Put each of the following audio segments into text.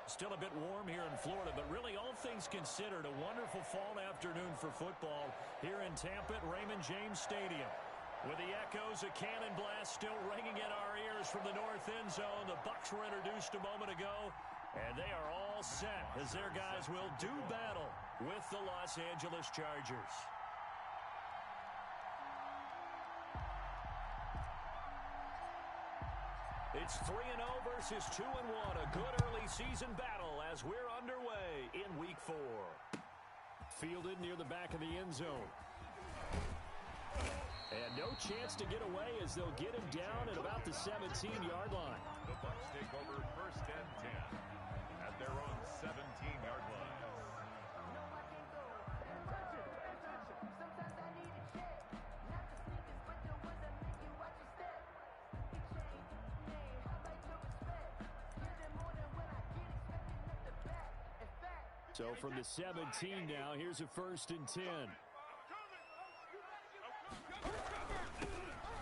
Still a bit warm here in Florida, but really all things considered, a wonderful fall afternoon for football here in Tampa at Raymond James Stadium. With the echoes of cannon blast still ringing in our ears from the north end zone, the Bucs were introduced a moment ago, and they are all set as their guys will do battle with the Los Angeles Chargers. It's 3-0 versus 2-1, a good early season battle as we're underway in Week 4. Fielded near the back of the end zone. And no chance to get away as they'll get him down at about the 17-yard line. The Bucs take over 1st and 10 at their own 17-yard line. So from the 17 now, here's a 1st and 10.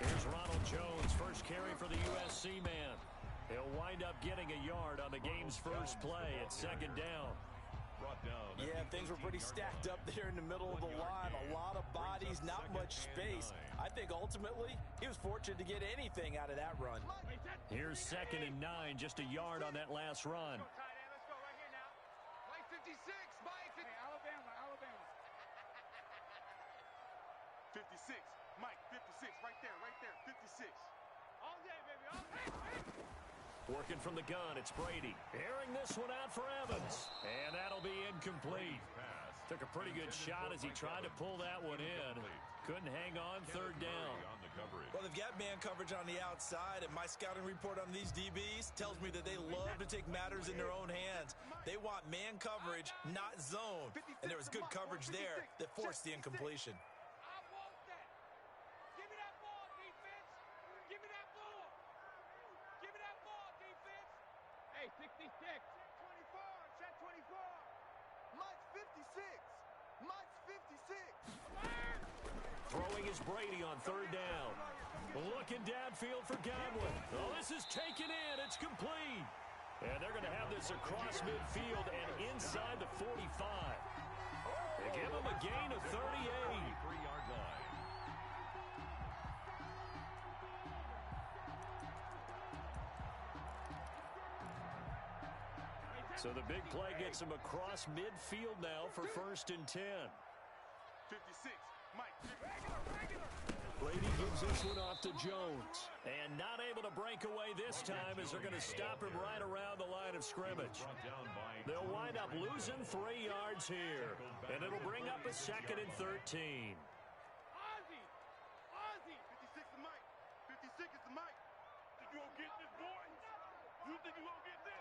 Here's Ronald Jones, first carry for the USC man. He'll wind up getting a yard on the game's first play at 2nd down. Yeah, things were pretty stacked up there in the middle of the line. A lot of bodies, not much space. I think ultimately he was fortunate to get anything out of that run. Here's 2nd and 9, just a yard on that last run. 56, Mike. Alabama. 56, Mike, 56, right there, 56. All day, baby, all day. Working from the gun, it's Brady. Airing this one out for Evans. And that'll be incomplete. Took a pretty good shot as he tried to pull that one in. Couldn't hang on, 3rd down. Well, they've got man coverage on the outside, and my scouting report on these DBs tells me that they love to take matters in their own hands. They want man coverage, not zone. And there was good coverage there that forced the incompletion. Hey, 66. Check 24. Mike's 56. Mike's 56. Throwing is Brady on 3rd down. Looking downfield for Godwin. Oh, this is taken in. It's complete. And they're going to have this across midfield and inside the 45. They give him a gain of 38. 3-yard line. So the big play gets him across midfield now for 1st and 10. 56, Mike. Brady gives this one off to Jones. And not able to break away this time as they're going to stop him right around the line of scrimmage. They'll wind up losing 3 yards here. And it'll bring up a 2nd and 13. Ozzie, 56 to Mike. 56 is to Mike. Think you gonna get this, boy? You think you gonna get this?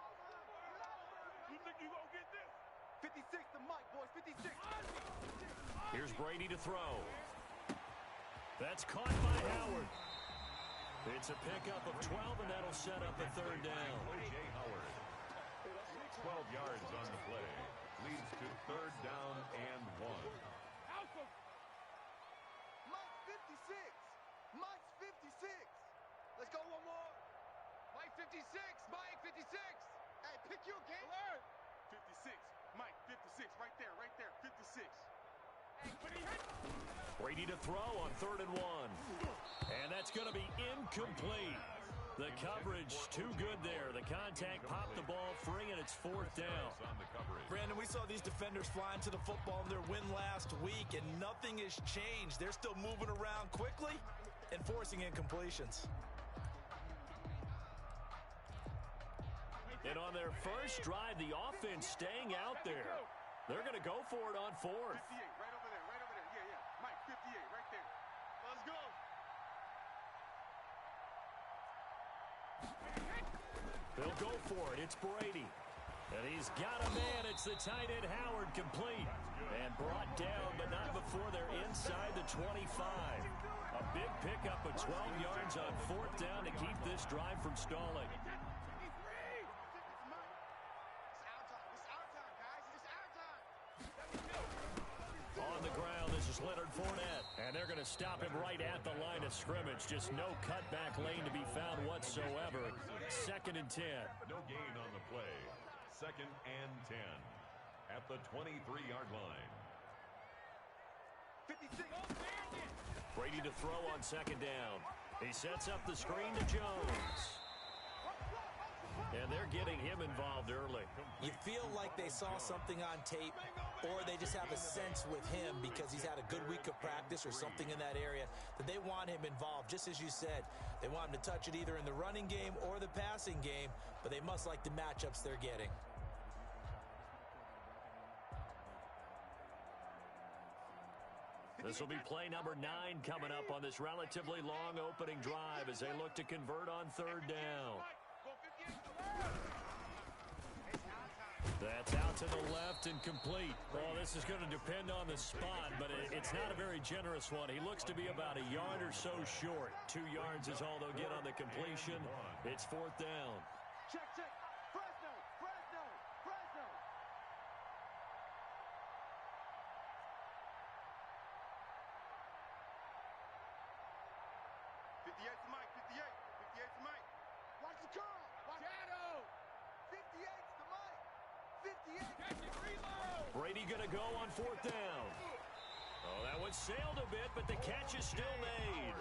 You think you gonna get this? 56 to Mike, boys. 56. Here's Brady to throw. That's caught by Howard. It's a pickup of 12, and that'll set up a 3rd down. O.J. Howard. 12 yards on the play. Leads to 3rd down and 1. Mike's 56. Mike's 56. Let's go one more. Mike 56. Mike 56. Hey, pick your game. Alert. 56. Mike 56. Right there. 56. Brady to throw on 3rd and 1. And that's going to be incomplete. The coverage too good there. The contact popped the ball free, and it's 4th down. Brandon, we saw these defenders flying to the football in their win last week, and nothing has changed. They're still moving around quickly and forcing incompletions. And on their first drive, the offense staying out there. They're going to go for it on 4th. 58, right over there. Yeah. Mike, 58, right there. Let's go. They'll go for it. It's Brady. And he's got a man. It's the tight end Howard, complete. And brought down, but not before they're inside the 25. A big pickup of 12 yards on 4th down to keep this drive from stalling. On the ground, this is Leonard Fournette. And they're going to stop him right at the line of scrimmage. Just no cutback lane to be found whatsoever. 2nd and 10. No gain on the play. second and 10 at the 23-yard line. 56. Brady to throw on second down. He sets up the screen to Jones. And they're getting him involved early. You feel like they saw something on tape, or they just have a sense with him because he's had a good week of practice or something in that area that they want him involved. Just as you said, they want him to touch it either in the running game or the passing game, but they must like the matchups they're getting. This will be play number 9 coming up on this relatively long opening drive as they look to convert on third down. That's out to the left and complete. Well, this is going to depend on the spot, but it's not a very generous one. He looks to be about a yard or so short. 2 yards is all they'll get on the completion. It's fourth down. Check. Fresno. 58 to Mike. 58 to Mike. Watch the curl. Shadow. 58 to Mike. 58. Reload. Brady going to go on fourth down. Oh, that one sailed a bit, but the catch is still made.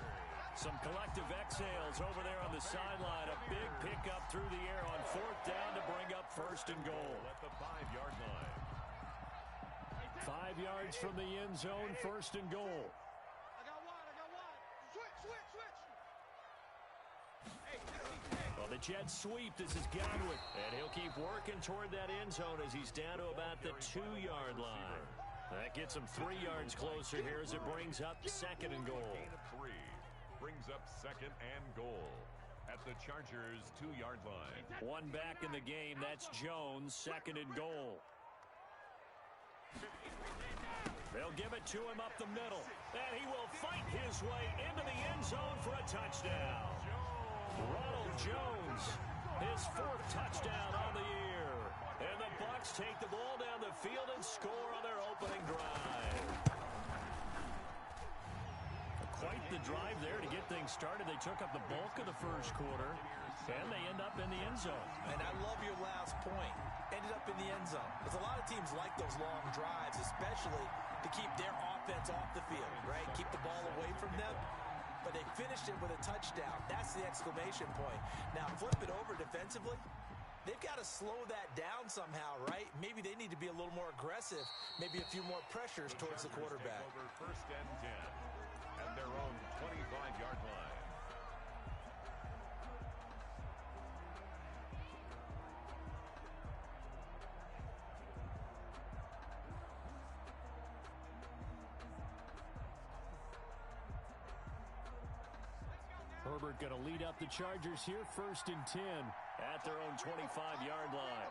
Some collective exhales over there on the sideline. A big pickup through the air on fourth down to bring up first and goal. At the 5-yard line. 5 yards from the end zone, first and goal. I got one. Switch. Well, the Jets sweep. This is Godwin. And he'll keep working toward that end zone as he's down to about the 2-yard line. That gets him 3 yards closer here as it brings up second and goal. Gain of 3. Brings up second and goal at the Chargers' 2-yard line. One back in the game. That's Jones, second and goal. They'll give it to him up the middle. And he will fight his way into the end zone for a touchdown. Ronald Jones, his 4th touchdown on the year. And the Bucs take the ball down the field and score on their opening drive. Quite the drive there to get things started. They took up the bulk of the first quarter, and they end up in the end zone. And I love your last point. Ended up in the end zone. Because a lot of teams like those long drives, especially to keep their offense off the field, right? Keep the ball away from them. But they finished it with a touchdown. That's the exclamation point. Now, flip it over defensively. They've got to slow that down somehow, right? Maybe they need to be a little more aggressive. Maybe a few more pressures towards the quarterback. Over first and 10 and their own 25-yard line. Herbert going to lead up the Chargers here, first and 10 at their own 25-yard line.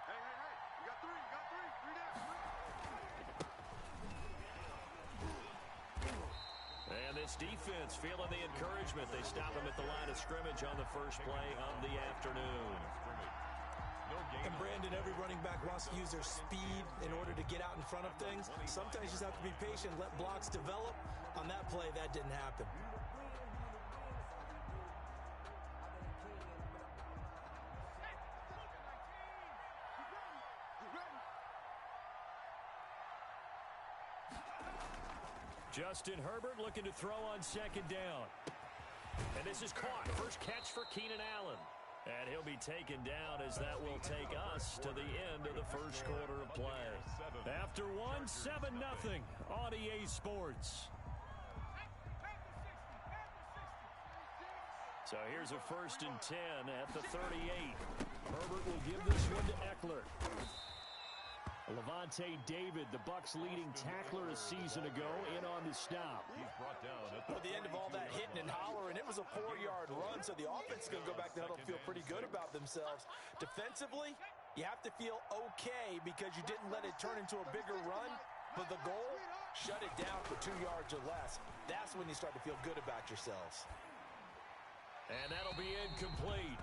Hey. You got three. 3 down. And this defense feeling the encouragement. They stop him at the line of scrimmage on the first play of the afternoon. And Brandon, every running back wants to use their speed in order to get out in front of things. Sometimes you just have to be patient, let blocks develop. On that play, that didn't happen. Justin Herbert looking to throw on second down. And this is caught. First catch for Keenan Allen. And he'll be taken down as that will take us to the end of the first quarter of play. After one, 7-0 on EA Sports. So here's a first and 10 at the 38. Herbert will give this one to Eckler. Levante David, the Bucs' leading tackler a season ago, in on the stop. He's brought down at the end of all that hitting and hollering, it was a 4-yard run, so the offense is going to go back to the huddle, feel pretty good about themselves. Defensively, you have to feel okay because you didn't let it turn into a bigger run, but the goal, shut it down for 2 yards or less. That's when you start to feel good about yourselves. And that'll be incomplete.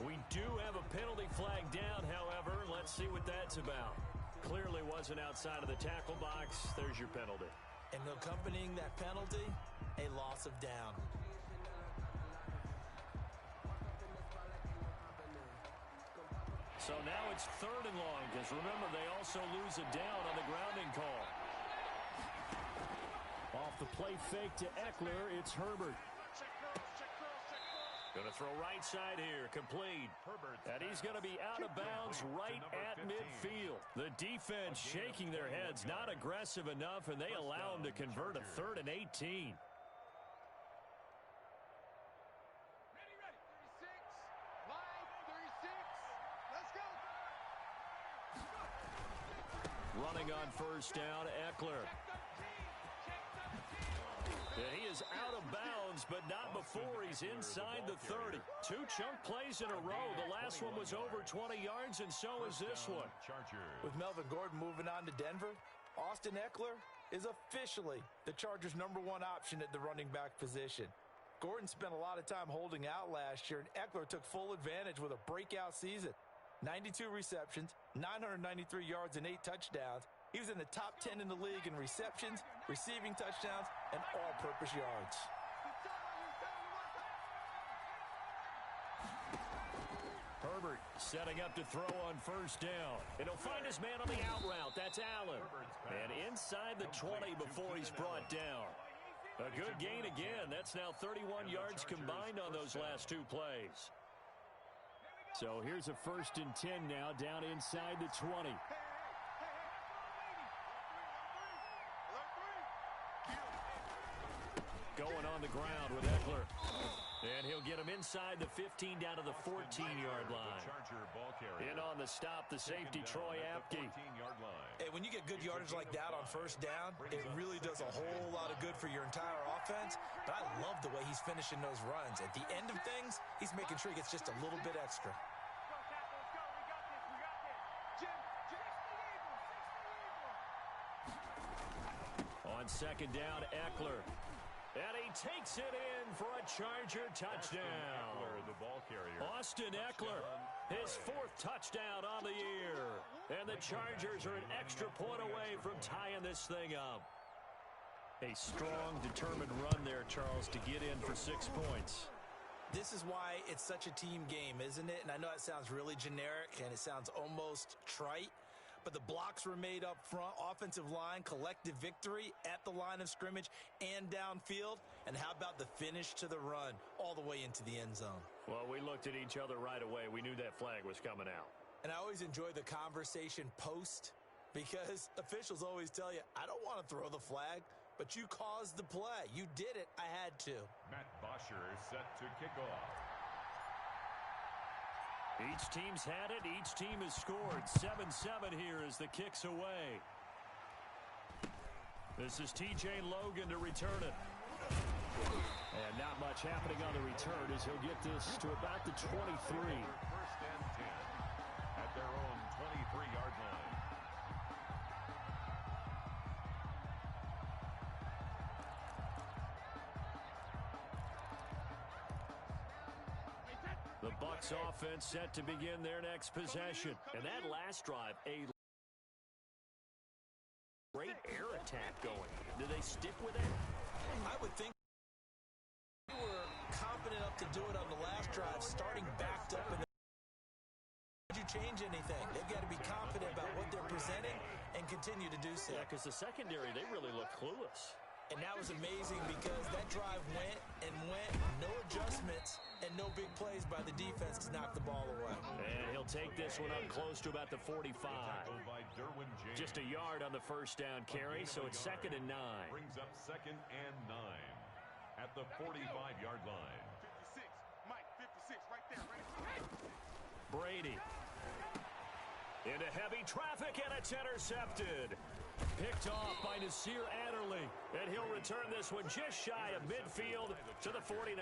We do have a penalty flag down, however. Let's see what that's about. Clearly wasn't outside of the tackle box. There's your penalty. And accompanying that penalty, a loss of down. So now it's 3rd and long, because remember, they also lose a down on the grounding call. Off the play fake to Eckler, it's Herbert. Going to throw right side here, complete. And he's going to be out of bounds right at midfield. The defense shaking their heads, not aggressive enough, and they allow him to convert a 3rd and 18. Running on 1st down, Eckler. And he is out of bounds, but not before he's inside the 30. 2 chunk plays in a row. The last one was over 20 yards, and so is this one. With Melvin Gordon moving on to Denver, Austin Eckler is officially the Chargers' #1 option at the running back position. Gordon spent a lot of time holding out last year, and Eckler took full advantage with a breakout season. 92 receptions, 993 yards, and 8 touchdowns. He was in the top 10 in the league in receptions, receiving touchdowns, and all-purpose yards. Herbert setting up to throw on 1st down. And he'll find his man on the out route. That's Allen. And inside the 20 before he's brought down. A good gain again. That's now 31 yards combined on those last 2 plays. So here's a 1st and 10 now down inside the 20. Going on the ground with Eckler. And he'll get him inside the 15 down to the 14-yard line. In on the stop, the safety, Troy Apke. Hey, when you get good yardage like that on 1st down, it really does a whole lot of good for your entire offense. But I love the way he's finishing those runs. At the end of things, he's making sure he gets just a little bit extra. On 2nd down, Eckler. And he takes it in for a Charger touchdown. Austin Eckler, his 4th touchdown on the year. And the Chargers are an extra point away from tying this thing up. A strong, determined run there, Charles, to get in for 6 points. This is why it's such a team game, isn't it? And I know it sounds really generic and it sounds almost trite. But the blocks were made up front, offensive line, collective victory at the line of scrimmage and downfield. And how about the finish to the run all the way into the end zone? Well, we looked at each other right away. We knew that flag was coming out. And I always enjoy the conversation post because officials always tell you, I don't want to throw the flag, but you caused the play. You did it. I had to. Matt Bosher set to kick off. Each team's had it. Each team has scored. 7-7 here as the kick's away. This is TJ Logan to return it. And not much happening on the return as he'll get this to about the 23. 1st and 10 at their own 23-yard line. The Bucs offense set to begin their next possession. And that last drive, a great air attack going. Do they stick with it? I would think they were confident enough to do it on the last drive, starting backed up. Did you change anything? They've got to be confident about what they're presenting and continue to do so. Yeah, because the secondary, they really look clueless. And that was amazing because that drive went and went, no adjustments, and no big plays by the defense to knock the ball away. And he'll take this one up close to about the 45. Just a yard on the 1st down carry, so it's 2nd and 9. Brings up 2nd and 9 at the 45-yard line. 56, Mike, 56, right there, right? Brady. Into heavy traffic, and it's intercepted. Picked off by Nasir Adderley. And he'll return this one just shy of midfield to the 49.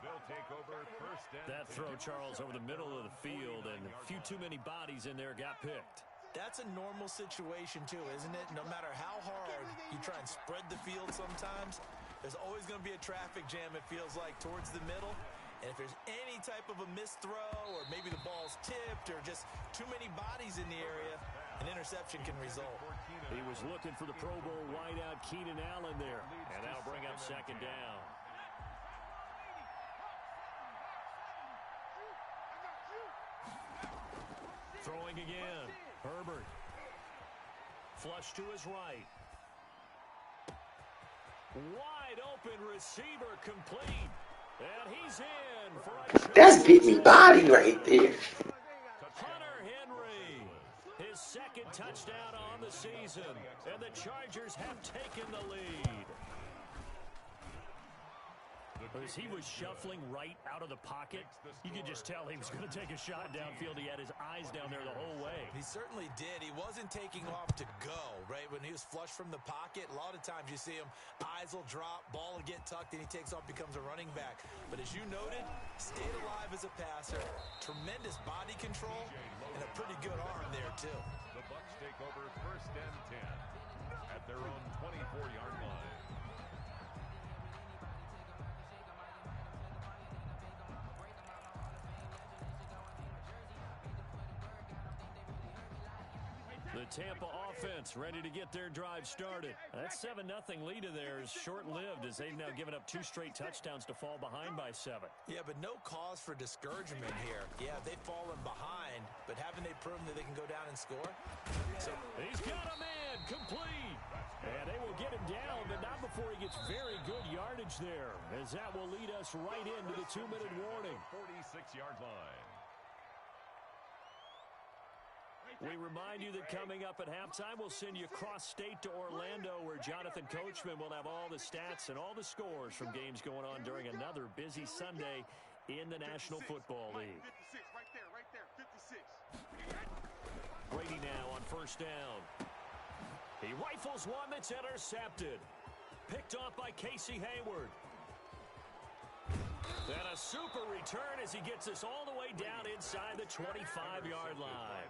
They'll take over 1st and That throw, Charles, over the middle of the field, and a few too many bodies in there got picked. That's a normal situation, too, isn't it? No matter how hard you try and spread the field sometimes, there's always going to be a traffic jam, it feels like, towards the middle. And if there's any type of a missed throw or maybe the ball's tipped or just too many bodies in the area, an interception can result. He was looking for the Pro Bowl wideout Keenan Allen there, and that'll bring up 2nd down. throwing again. Herbert. Flush to his right. Wide open receiver complete. And he's in for a... That's beat me body right there. Hunter Henry. His second touchdown on the season. And the Chargers have taken the lead. As he was shuffling right out of the pocket, you could just tell he was going to take a shot downfield. He had his eyes down there the whole way. He certainly did. He wasn't taking off to go, right? When he was flush from the pocket, a lot of times you see him, eyes will drop, ball will get tucked, and he takes off, becomes a running back. But as you noted, stayed alive as a passer, tremendous body control, and a pretty good arm there, too. The Bucs take over 1st and 10 at their own 24-yard line. The Tampa offense ready to get their drive started. That 7-0 lead of theirs short-lived as they've now given up 2 straight touchdowns to fall behind by 7. Yeah, but no cause for discouragement here. Yeah, they've fallen behind, but haven't they proven that they can go down and score? So he's got a man complete. And they will get him down, but not before he gets very good yardage there, as that will lead us right into the 2-minute warning. 46-yard line. We remind you that coming up at halftime, we'll send you cross-state to Orlando, where Jonathan Coachman will have all the stats and all the scores from games going on during another busy Sunday in the National Football League. 56, right there, 56. Brady now on 1st down. He rifles one that's intercepted. Picked off by Casey Hayward. And a super return as he gets us all the way down inside the 25-yard line.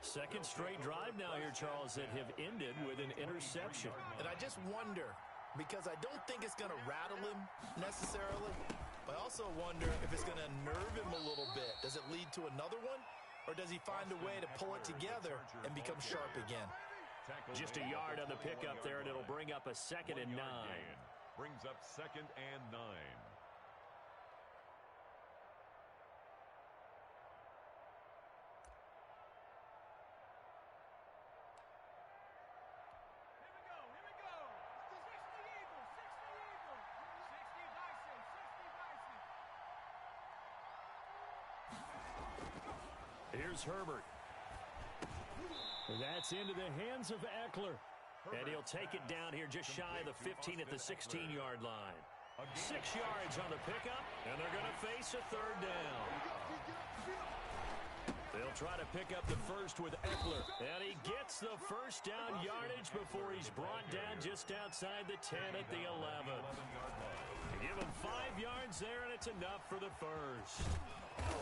Second straight drive now here, Charles, that have ended with an interception. And I just wonder, because I don't think it's going to rattle him necessarily, but I also wonder if it's going to nerve him a little bit. Does it lead to another one? Or does he find a way to pull it together and become sharp again? Just a yard on the pickup there, and it'll bring up a 2nd and 9. Brings up 2nd and 9. Here's Herbert. That's into the hands of Eckler. And he'll take it down here just shy of the 15 at the 16-yard line. 6 yards on the pickup, and they're going to face a 3rd down. They'll try to pick up the first with Eckler. And he gets the 1st down yardage before he's brought down just outside the 10 at the 11. Give him 5 yards there, and it's enough for the first.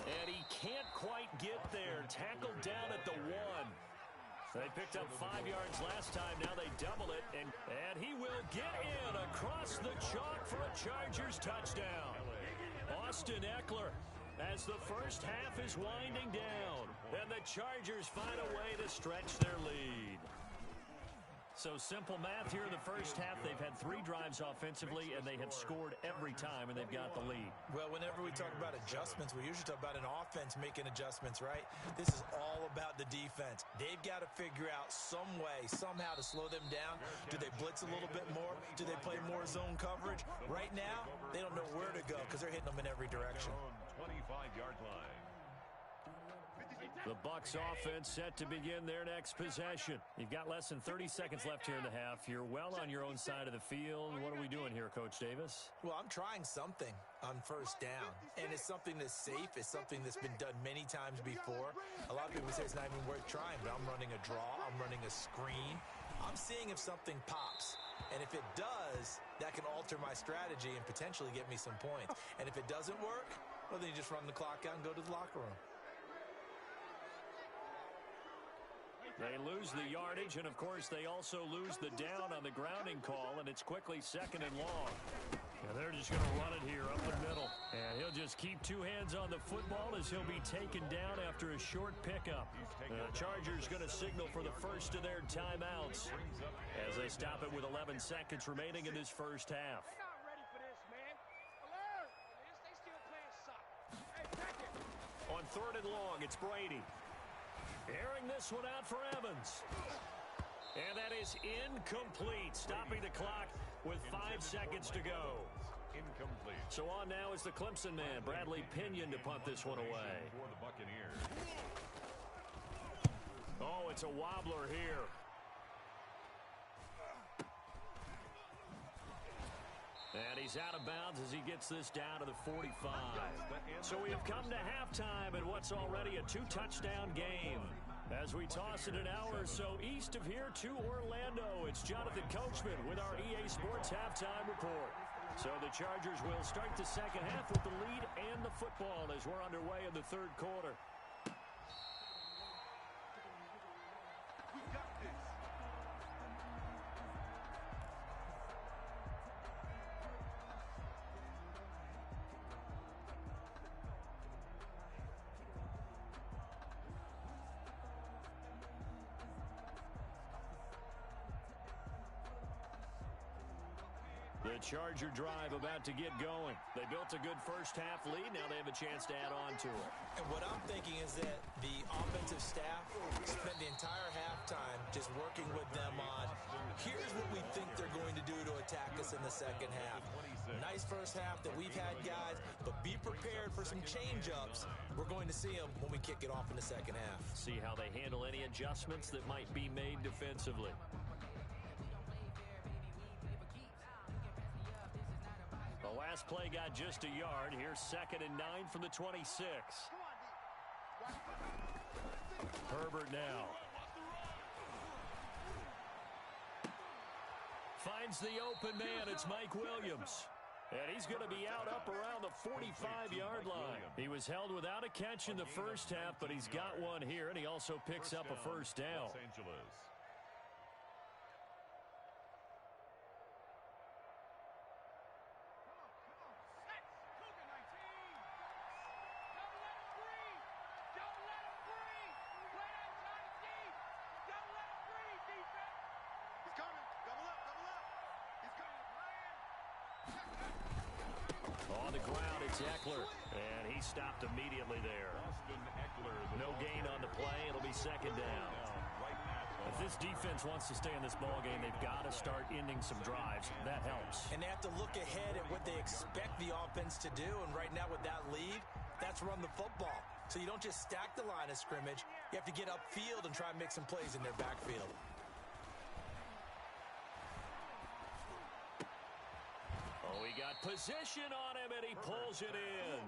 And he can't quite get there. Tackled down at the 1. They picked up 5 yards last time. Now they double it. And he will get in across the chalk for a Chargers touchdown. Austin Eckler, as the first half is winding down. And the Chargers find a way to stretch their lead. So simple math here in the first half. They've had 3 drives offensively, and they have scored every time, and they've got the lead. Well, whenever we talk about adjustments, we usually talk about an offense making adjustments, right? This is all about the defense. They've got to figure out some way, somehow to slow them down. Do they blitz a little bit more? Do they play more zone coverage? Right now, they don't know where to go because they're hitting them in every direction. 25-yard line. The Bucs offense set to begin their next possession. You've got less than 30 seconds left here in the half. You're well on your own side of the field. What are we doing here, Coach Davis? Well, I'm trying something on 1st down, and it's something that's safe. It's something that's been done many times before. A lot of people say it's not even worth trying, but I'm running a draw. I'm running a screen. I'm seeing if something pops. And if it does, that can alter my strategy and potentially get me some points. And if it doesn't work, well, then you just run the clock out and go to the locker room. They lose the yardage, and, of course, they also lose the down on the grounding call, and it's quickly 2nd and long. And they're just going to run it here up the middle. And he'll just keep 2 hands on the football as he'll be taken down after a short pickup. The Chargers going to signal for the first of their timeouts as they stop it with 11 seconds remaining in this first half. They're not ready for this, man. Alert! They still playing soccer. Hey, pack it. On 3rd and long, it's Brady. Airing this one out for Evans. And that is incomplete, stopping the clock with 5 seconds to go. Incomplete. So on now is the Clemson man, Bradley Pinion, to punt this one away. For the Buccaneers. Oh, it's a wobbler here. And he's out of bounds as he gets this down to the 45. So we have come to halftime in what's already a 2-touchdown game. As we toss it an hour or so east of here to Orlando, it's Jonathan Coachman with our EA Sports Halftime Report. So the Chargers will start the second half with the lead and the football as we're underway in the third quarter. We got this. The Charger drive about to get going. They built a good first half lead. Now they have a chance to add on to it. And what I'm thinking is that the offensive staff spent the entire halftime just working with them on, here's what we think they're going to do to attack us in the second half. Nice first half that we've had, guys, but be prepared for some change-ups. We're going to see them when we kick it off in the second half. See how they handle any adjustments that might be made defensively. The last play got just a yard. Here's 2nd and 9 from the 26. Herbert now. Finds the open man. It's Mike Williams. And he's going to be out up around the 45-yard line. He was held without a catch in the first half, but he's got one here, and he also picks up a first down. Los Angeles. On the ground, it's Eckler, and he stopped immediately there. No gain on the play. It'll be 2nd down. If this defense wants to stay in this ballgame, they've got to start ending some drives. That helps. And they have to look ahead at what they expect the offense to do. And right now with that lead, that's run the football. So you don't just stack the line of scrimmage. You have to get upfield and try and make some plays in their backfield. Oh, he got position on him, and he pulls it in.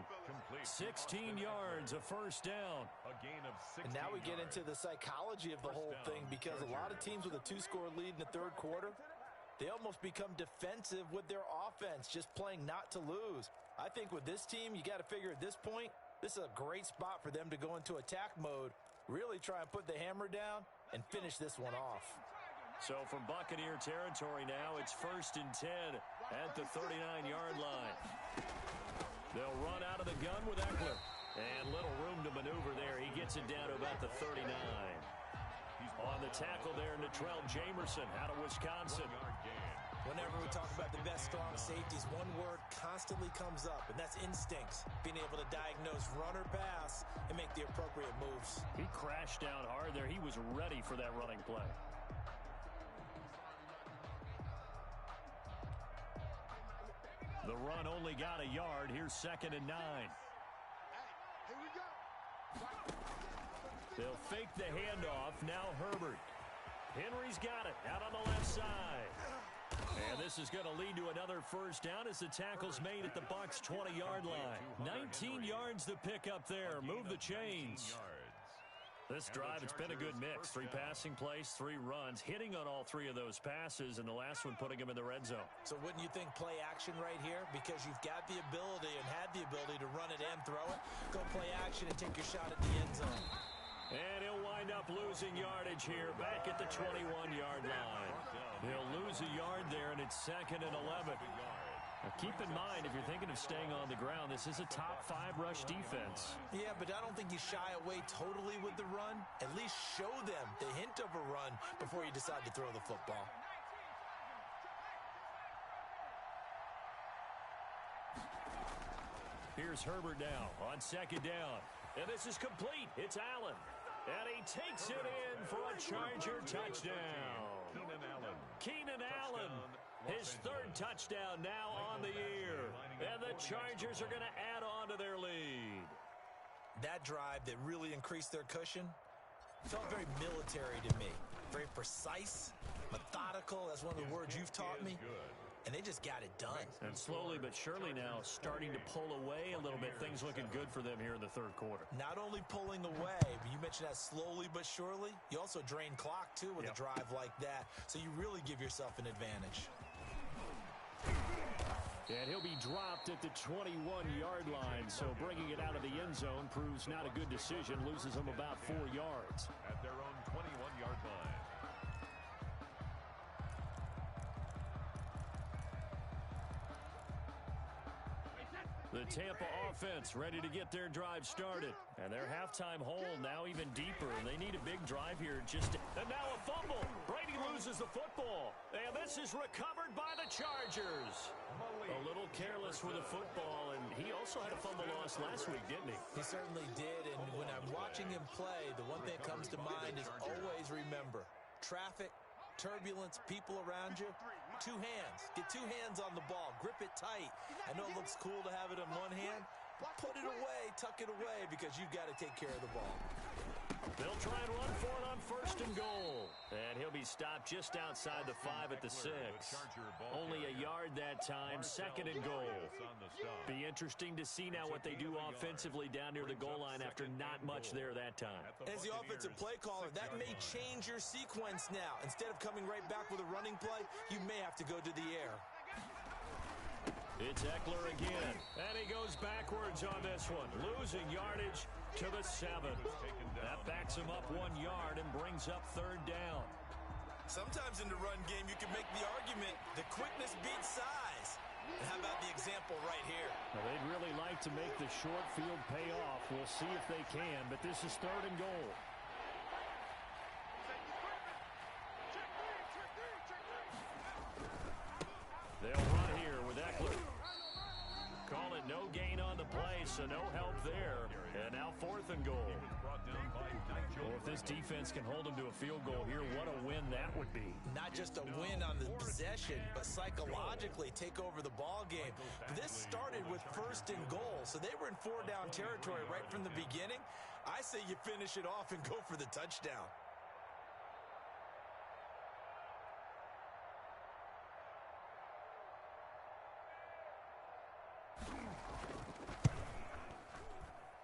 16 yards, a first down. A gain of 16 And now we get yards. into the psychology of the whole thing, because a lot of teams with a 2-score lead in the third quarter, they almost become defensive with their offense, just playing not to lose. I think with this team, you got to figure at this point, this is a great spot for them to go into attack mode, really try and put the hammer down and finish this one off. So from Buccaneer territory now, it's 1st and 10 at the 39-yard line. They'll run out of the gun with Eckler. And little room to maneuver there. He gets it down to about the 39. On the tackle there, Natrell Jamerson out of Wisconsin. Whenever we talk about the best strong safeties, one word constantly comes up, and that's instincts. Being able to diagnose run or pass and make the appropriate moves. He crashed down hard there. He was ready for that running play. The run only got a yard. Here's 2nd and 9. Here we go. They'll fake the handoff. Now Herbert. Henry's got it out on the left side. And this is going to lead to another first down as the tackle's made at the Bucs' 20-yard line. 19 yards to pick up there. Move the chains. This drive, it's been a good mix. 3 passing plays, 3 runs, hitting on all 3 of those passes, and the last one putting him in the red zone. So wouldn't you think play action right here? Because you've got the ability and had the ability to run it and throw it. Go play action and take your shot at the end zone. And he'll wind up losing yardage here back at the 21-yard line. He'll lose a yard there, and it's 2nd and 11. Now keep in mind, if you're thinking of staying on the ground, this is a top 5 rush defense. Yeah, but I don't think you shy away totally with the run. At least show them the hint of a run before you decide to throw the football. Here's Herbert now on 2nd down. And this is complete. It's Allen. And he takes it in for a Charger touchdown. Keenan Allen, his third touchdown now on the year. And the Chargers are going to add on to their lead. That drive that really increased their cushion felt very military to me. Very precise, methodical. That's one of the words you've taught me. And they just got it done. And slowly but surely now starting to pull away a little bit. Things looking good for them here in the third quarter. Not only pulling away, but you mentioned that slowly but surely. You also drain clock, too, with a drive like that. So you really give yourself an advantage. And he'll be dropped at the 21-yard line. So bringing it out of the end zone proves not a good decision. Loses him about 4 yards. At their own 21-yard line. The Tampa offense ready to get their drive started. And their halftime hole now even deeper. And they need a big drive here. And now a fumble. Brady loses the football. And this is recovered by the Chargers. A little careless with the football. And he also had a fumble loss last week, didn't he? He certainly did. And when I'm watching him play, the one thing that comes to mind is always remember. Traffic, turbulence, people around you. 2 hands. Get 2 hands on the ball. Grip it tight. I know it looks cool to have it in one hand. Put it away, tuck it away, because you've got to take care of the ball. They'll try and run for it on 1st and goal. And he'll be stopped just outside the 5 at the 6. Only a yard that time, 2nd and goal. Be interesting to see now what they do offensively down near the goal line after not much there that time. As the offensive play caller, that may change your sequence now. Instead of coming right back with a running play, you may have to go to the air. It's Eckler again, and he goes backwards on this one, losing yardage to the 7. That backs him up 1 yard and brings up 3rd down. Sometimes in the run game, you can make the argument the quickness beats size. And how about the example right here? Well, they'd really like to make the short field pay off. We'll see if they can, but this is 3rd and goal. They'll run here with Eckler. Call it no gain on the play, so no help there. And now 4th and goal. Well, if this defense can hold them to a field goal here, what a win that would be. Not just a win on the possession, but psychologically take over the ball game. This started with 1st and goal, so they were in 4-down territory right from the beginning. I say you finish it off and go for the touchdown.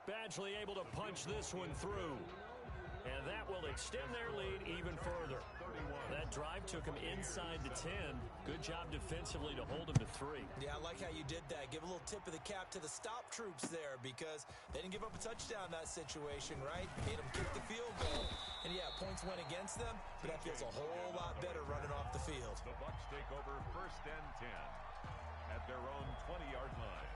Badgley able to punch this one through. And that will extend their lead even further. That drive took them inside the 10. Good job defensively to hold them to 3. Yeah, I like how you did that. Give a little tip of the cap to the stop troops there because they didn't give up a touchdown in that situation, right? Made them kick the field goal. And, yeah, points went against them, but that feels a whole lot better running off the field. The Bucs take over 1st and 10 at their own 20-yard line.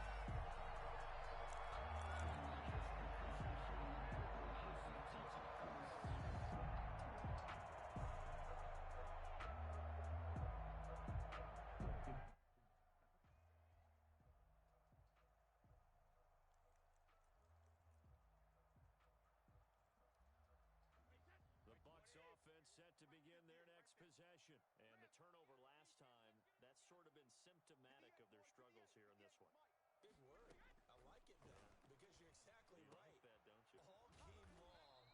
Set to begin their next possession. And the turnover last time, that's sort of been symptomatic of their struggles here in this one. Big worry. I like it, though, because you're exactly right. Bet, don't you? All game long,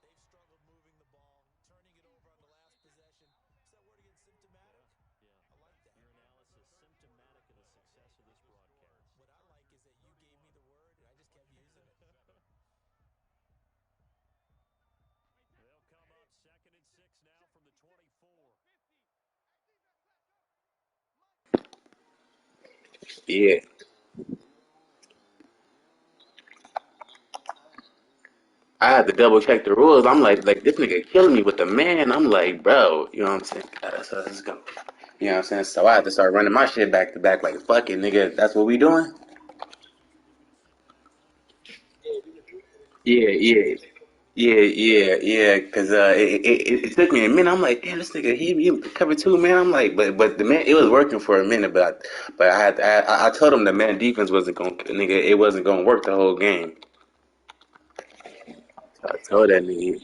they've struggled moving the ball, turning it over on the last possession. Is that word again, symptomatic? Yeah. I like that. Your analysis, symptomatic of the success of this broadcast. What I like is that you gave me the word, and I just kept using it. They'll come up 2nd and 6 now from the 24. Yeah. I had to double check the rules. I'm like this nigga killing me with the man. I'm like, bro, you know what I'm saying? So let's go. You know what I'm saying? So I had to start running my shit back to back. Like, fuck it, nigga. That's what we doing? Yeah, yeah. Yeah. Cause it took me a minute. I'm like, damn, this nigga, he covered 2, man. I'm like, but the man, it was working for a minute. But I told him the man defense wasn't gonna, nigga, it wasn't gonna work the whole game. So I told that nigga.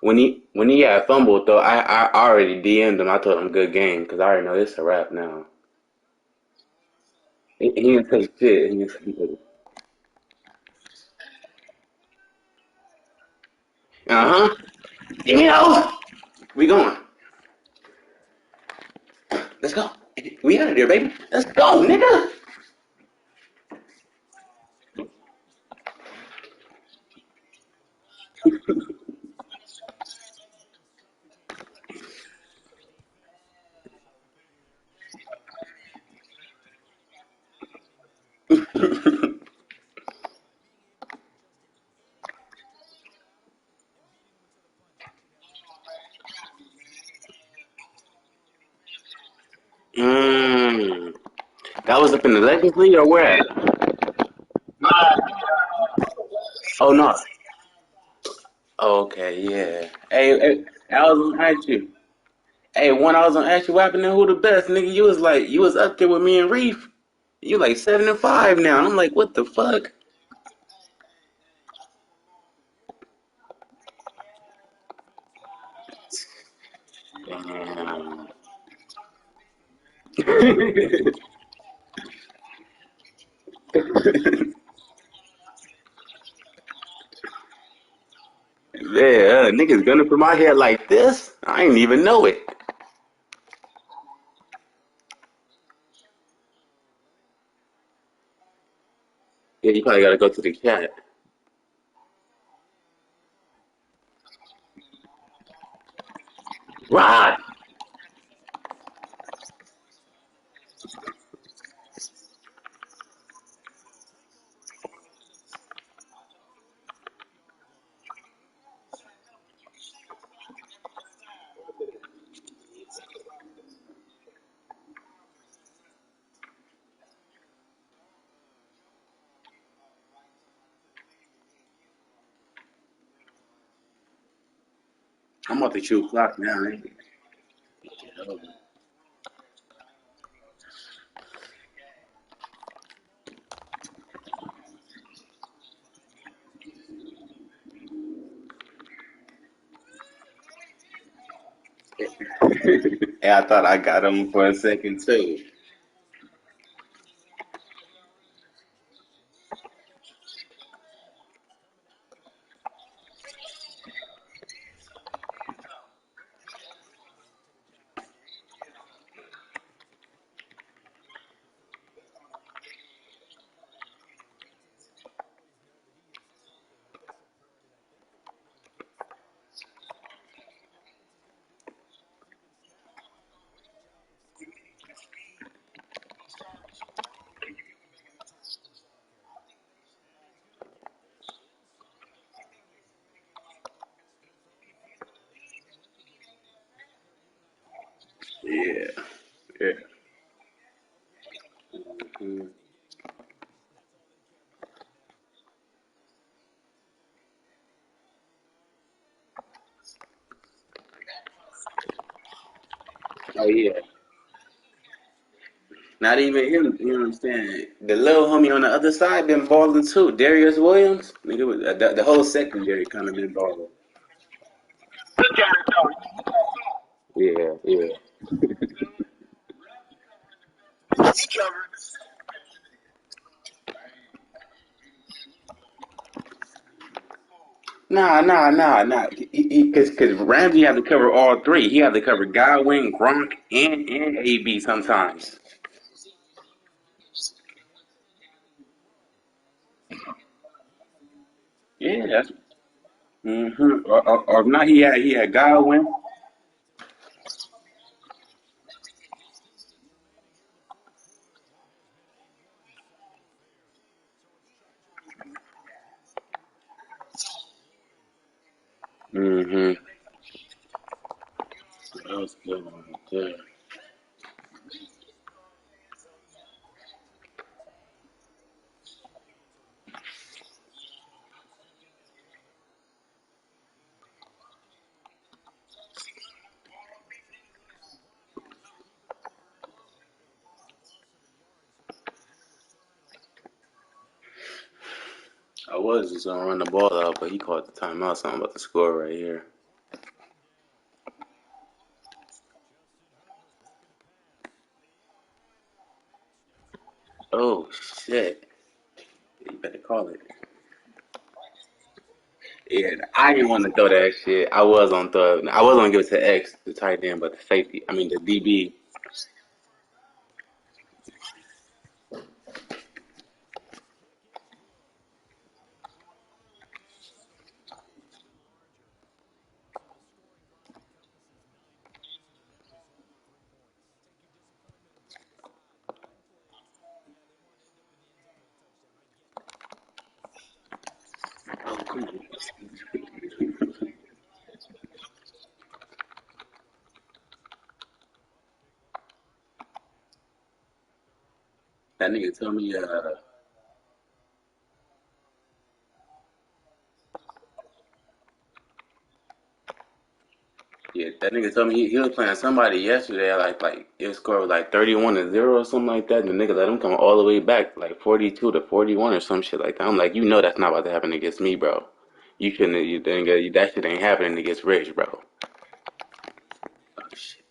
When he had fumbled though, I already DM'd him. I told him good game because I already know it's a wrap now. He didn't take shit. He didn't. Uh huh. Give me those. We going. Let's go. We out of there, baby. Let's go, nigga. Mm. That was up in the Legends League or where at? Oh no. Okay, yeah. Hey, I was gonna ask you. Hey, when I was gonna ask you what happened to who the best, nigga, you was up there with me and Reef. You like 7-5 now. I'm like, what the fuck? Damn. Yeah, niggas gunning for my head like this. I ain't even know it. Yeah, you probably gotta go to the chat. Rod. I'm about to shoot clock now. Ain't it? Yeah, I thought I got him for a second too. Yeah, yeah. Mm. Oh yeah. Not even him. You know what I'm saying? The little homie on the other side been balling too. Darius Williams, nigga, the whole secondary kind of been balling. Yeah, yeah. Nah. Cause Ramsey had to cover all three. He had to cover Godwin, Gronk, and AB sometimes. Yeah, that's or if not, he had Godwin. Mm-hmm. That was a good one right there. I was just gonna run the ball out, but he called the timeout, so I'm about to score right here. Oh shit! You better call it. Yeah, I didn't want to throw that shit. I was on throw. I was gonna give it to X, the tight end, but the safety. I mean the DB. Oh, come on. That nigga told me, yeah, that nigga told me he was playing somebody yesterday. Like it scored was like 31-0 or something like that. And the nigga let him come all the way back, like 42-41 or some shit like that. I'm like, you know that's not about to happen against me, bro. You shouldn't. You think that shit ain't happening against Rich, bro. Oh shit.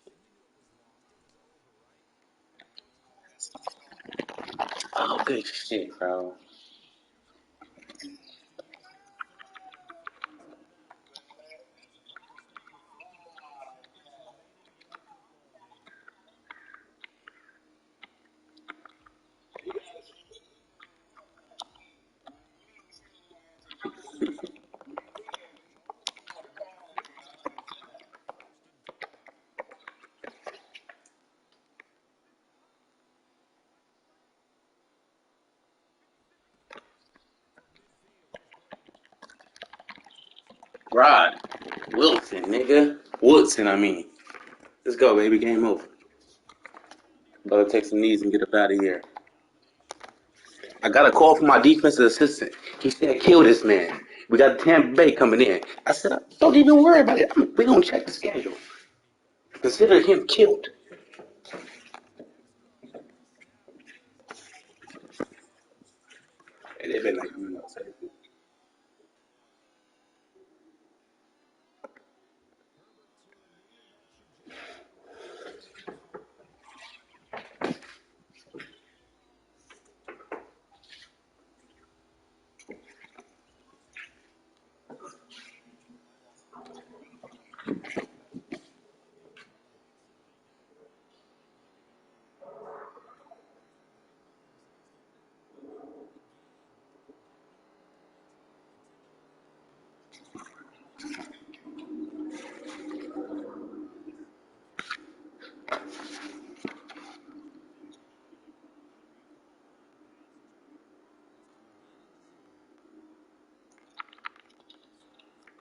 Oh good shit, bro. Rod Wilson, nigga. Woodson, I mean. Let's go, baby. Game over. Better take some knees and get up out of here. I got a call from my defensive assistant. He said, kill this man. We got Tampa Bay coming in. I said, don't even worry about it. We're going to check the schedule. Consider him killed. And they've been like,